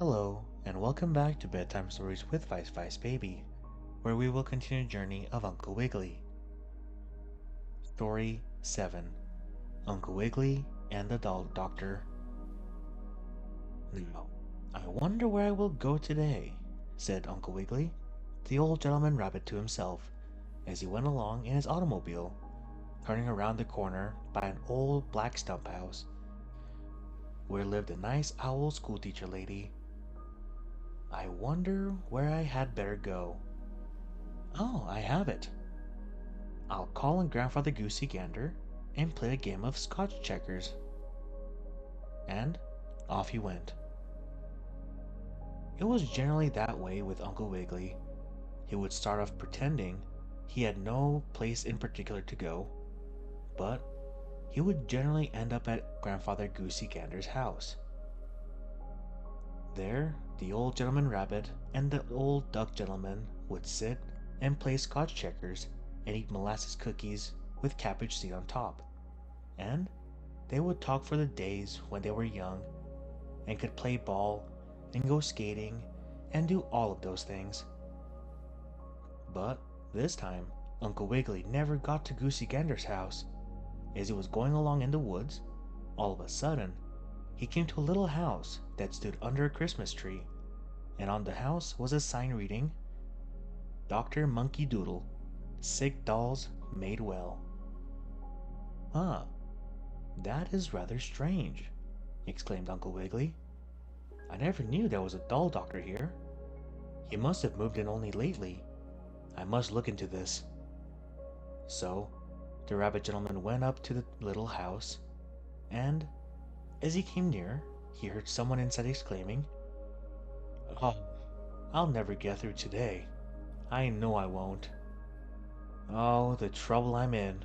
Hello, and welcome back to Bedtime Stories with Vice Vice Baby, where we will continue the journey of Uncle Wiggily. Story 7: Uncle Wiggily and the Doll Doctor. Now, I wonder where I will go today, said Uncle Wiggily, the old gentleman rabbit, to himself as he went along in his automobile, turning around the corner by an old black stump house where lived a nice owl schoolteacher lady. I wonder where I had better go. Oh, I have it. I'll call on Grandfather Goosey Gander and play a game of Scotch checkers. And off he went. It was generally that way with Uncle Wiggily. He would start off pretending he had no place in particular to go, but he would generally end up at Grandfather Goosey Gander's house. There, the old gentleman rabbit and the old duck gentleman would sit and play Scotch checkers and eat molasses cookies with cabbage seed on top. And they would talk for the days when they were young and could play ball and go skating and do all of those things. But this time, Uncle Wiggily never got to Goosey Gander's house. As he was going along in the woods, all of a sudden, he came to a little house that stood under a Christmas tree, and on the house was a sign reading, Dr. Monkey Doodle, Sick Dolls Made Well. Huh, that is rather strange, exclaimed Uncle Wiggily. I never knew there was a doll doctor here. He must have moved in only lately. I must look into this. So, the rabbit gentleman went up to the little house, and as he came near, he heard someone inside exclaiming, "Oh, I'll never get through today. I know I won't. Oh, the trouble I'm in.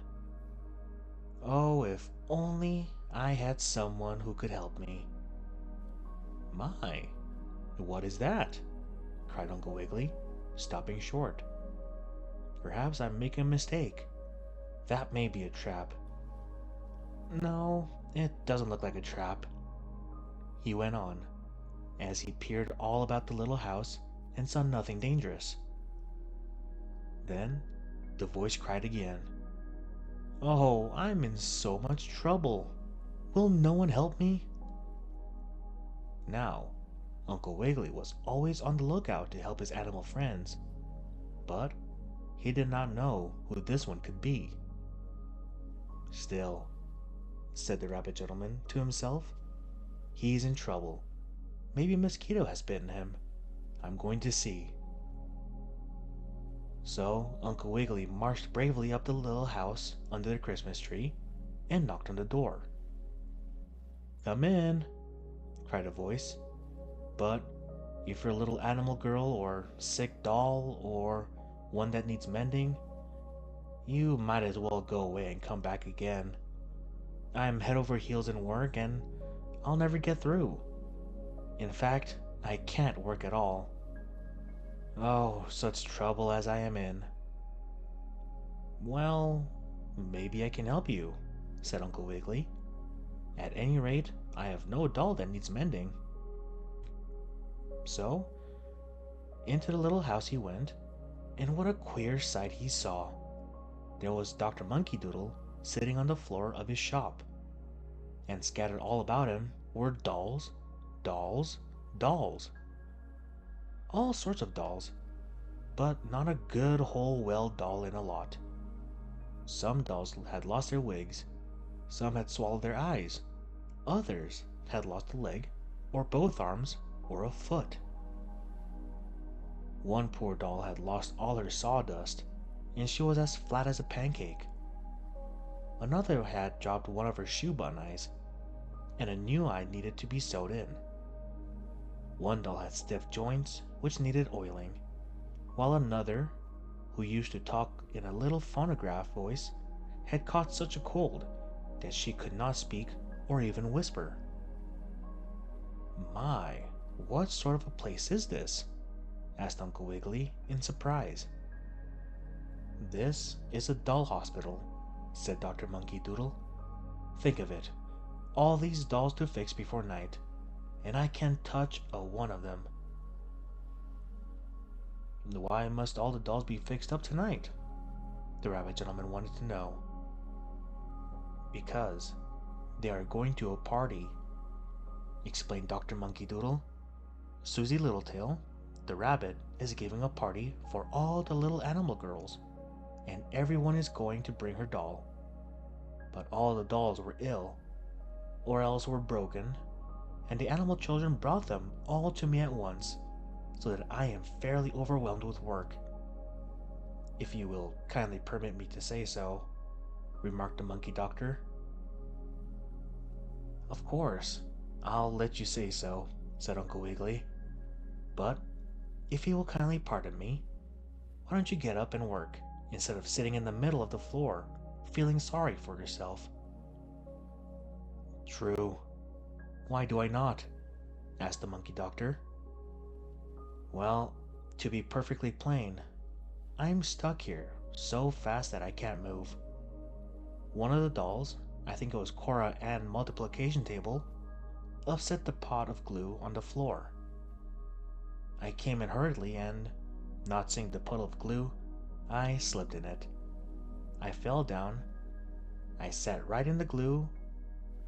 Oh, if only I had someone who could help me." "My, what is that?" cried Uncle Wiggily, stopping short. "Perhaps I'm making a mistake. That may be a trap." "No, it doesn't look like a trap," he went on, as he peered all about the little house and saw nothing dangerous. Then the voice cried again, "Oh, I'm in so much trouble. Will no one help me?" Now, Uncle Wiggily was always on the lookout to help his animal friends, but he did not know who this one could be. "Still," said the rabbit gentleman to himself, "he's in trouble. Maybe a mosquito has bitten him. I'm going to see." So Uncle Wiggily marched bravely up the little house under the Christmas tree and knocked on the door. "Come in," cried a voice. "But if you're a little animal girl or sick doll or one that needs mending, you might as well go away and come back again. I'm head over heels in work and I'll never get through. In fact, I can't work at all. Oh, such trouble as I am in." "Well, maybe I can help you," said Uncle Wiggily. "At any rate, I have no doll that needs mending." So, into the little house he went, and what a queer sight he saw. There was Dr. Monkey Doodle sitting on the floor of his shop, and scattered all about him were dolls, dolls, dolls. All sorts of dolls, but not a good whole well doll in a lot. Some dolls had lost their wigs, some had swallowed their eyes, others had lost a leg, or both arms, or a foot. One poor doll had lost all her sawdust, and she was as flat as a pancake. Another had dropped one of her shoe button eyes, and a new eye needed to be sewed in. One doll had stiff joints which needed oiling, while another, who used to talk in a little phonograph voice, had caught such a cold that she could not speak or even whisper. "My, what sort of a place is this?" asked Uncle Wiggily in surprise. "This is a doll hospital," said Dr. Monkey Doodle. "Think of it, all these dolls to fix before night. and I can't touch a one of them. Why must all the dolls be fixed up tonight? The rabbit gentleman wanted to know. Because they are going to a party, explained Dr. Monkey Doodle. Susie Littletail, the rabbit, is giving a party for all the little animal girls, and everyone is going to bring her doll. But all the dolls were ill, or else were broken, and the animal children brought them all to me at once, so that I am fairly overwhelmed with work. If you will kindly permit me to say so, remarked the monkey doctor. Of course, I'll let you say so, said Uncle Wiggily. But if you will kindly pardon me, why don't you get up and work, instead of sitting in the middle of the floor, feeling sorry for yourself? True. Why do I not? Asked the monkey doctor. Well, to be perfectly plain, I'm stuck here so fast that I can't move. One of the dolls, I think it was Cora Ann multiplication table, upset the pot of glue on the floor. I came in hurriedly and, not seeing the puddle of glue, I slipped in it. I fell down, I sat right in the glue,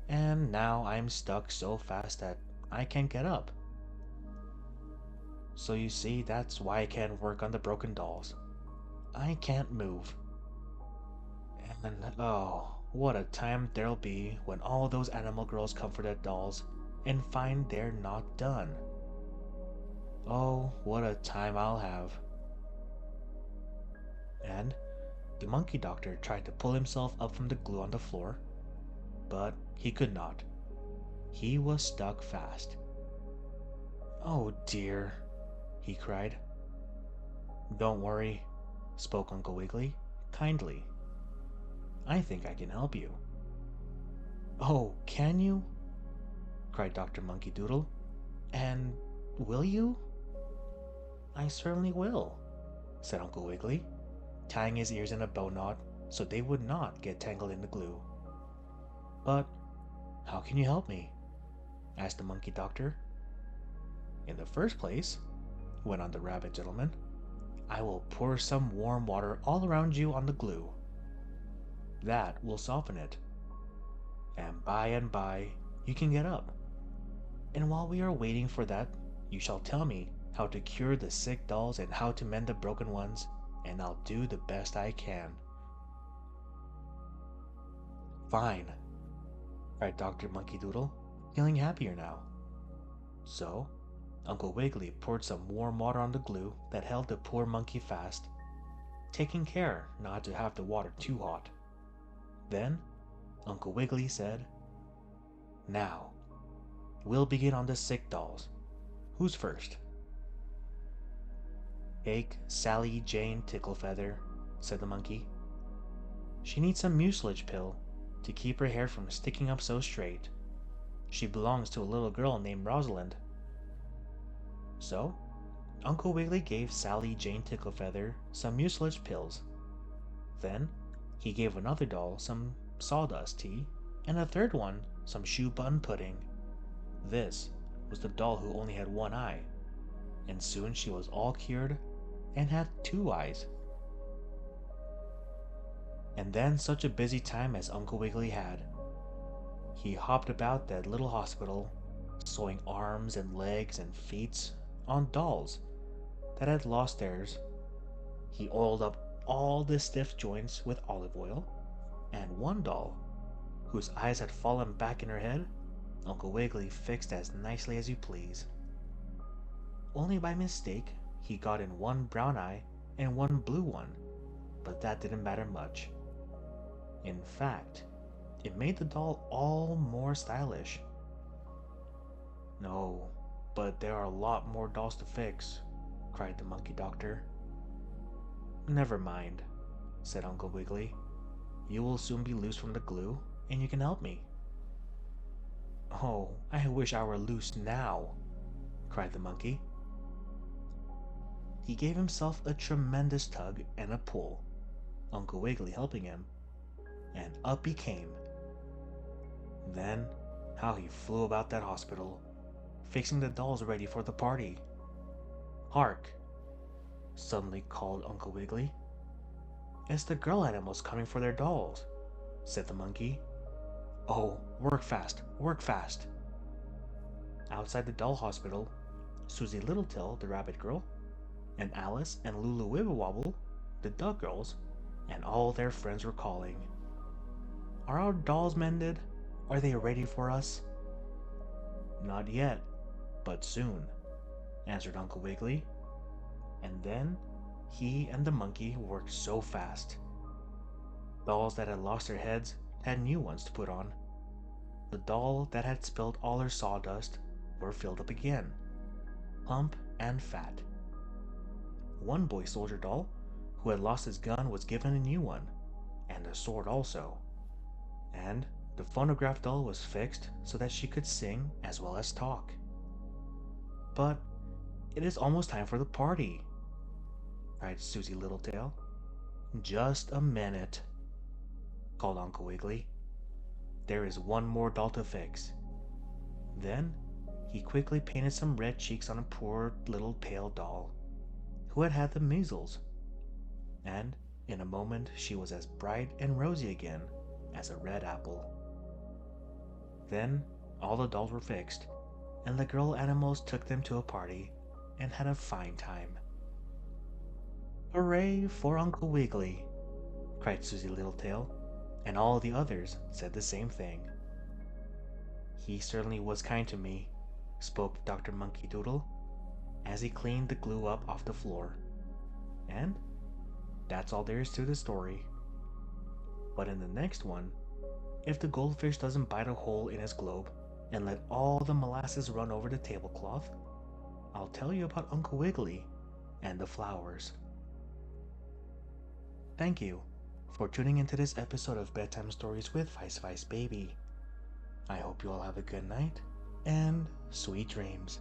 and now I'm stuck so fast that I can't get up. So you see, that's why I can't work on the broken dolls. I can't move. And oh, what a time there'll be when all those animal girls come for their dolls and find they're not done. Oh, what a time I'll have. And the monkey doctor tried to pull himself up from the glue on the floor, but he could not. He was stuck fast. Oh dear, he cried. Don't worry, spoke Uncle Wiggily kindly. I think I can help you. Oh, can you? Cried Dr. Monkey Doodle. And will you? I certainly will, said Uncle Wiggily, tying his ears in a bow knot so they would not get tangled in the glue. But how can you help me? Asked the monkey doctor. In the first place, went on the rabbit gentleman, I will pour some warm water all around you on the glue. That will soften it. And by you can get up. And while we are waiting for that, you shall tell me how to cure the sick dolls and how to mend the broken ones, and I'll do the best I can. Fine, cried Dr. Monkey Doodle, feeling happier now. So, Uncle Wiggily poured some warm water on the glue that held the poor monkey fast, taking care not to have the water too hot. Then, Uncle Wiggily said, Now, we'll begin on the sick dolls. Who's first? Take Sally Jane Ticklefeather, said the monkey. She needs some mucilage pill to keep her hair from sticking up so straight. She belongs to a little girl named Rosalind. So, Uncle Wiggily gave Sally Jane Ticklefeather some mucilage pills. Then, he gave another doll some sawdust tea, and a third one some shoe button pudding. This was the doll who only had one eye, and soon she was all cured and had two eyes. And then such a busy time as Uncle Wiggily had. He hopped about that little hospital, sewing arms and legs and feet on dolls that had lost theirs. He oiled up all the stiff joints with olive oil, and one doll, whose eyes had fallen back in her head, Uncle Wiggily fixed as nicely as you please. Only by mistake, he got in one brown eye and one blue one, but that didn't matter much. In fact, it made the doll all more stylish. No, but there are a lot more dolls to fix, cried the monkey doctor. Never mind, said Uncle Wiggily. You will soon be loose from the glue, and you can help me. Oh, I wish I were loose now, cried the monkey. He gave himself a tremendous tug and a pull, Uncle Wiggily helping him, and up he came. Then, how he flew about that hospital, fixing the dolls ready for the party. Hark! Suddenly called Uncle Wiggily. It's the girl animals coming for their dolls, said the monkey. Oh, work fast, work fast. Outside the doll hospital, Susie Littletail, the rabbit girl, and Alice and Lulu Wibblewobble, the duck girls, and all their friends were calling. Are our dolls mended? Are they ready for us? Not yet, but soon, answered Uncle Wiggily. And then he and the monkey worked so fast. Dolls that had lost their heads had new ones to put on. The doll that had spilled all her sawdust were filled up again, plump and fat. One boy soldier doll who had lost his gun was given a new one, and a sword also. And the phonograph doll was fixed so that she could sing as well as talk. But it is almost time for the party, cried Susie Littletail. Just a minute, called Uncle Wiggily. There is one more doll to fix. Then he quickly painted some red cheeks on a poor little pale doll who had had the measles, and in a moment she was as bright and rosy again as a red apple. Then all the dolls were fixed, and the girl animals took them to a party and had a fine time. Hooray for Uncle Wiggily, cried Susie Littletail, and all the others said the same thing. He certainly was kind to me, spoke Dr. Monkey Doodle, as he cleaned the glue up off the floor. And that's all there is to the story. But in the next one, if the goldfish doesn't bite a hole in his globe and let all the molasses run over the tablecloth, I'll tell you about Uncle Wiggily and the flowers. Thank you for tuning into this episode of Bedtime Stories with Vice Vice Baby. I hope you all have a good night and sweet dreams.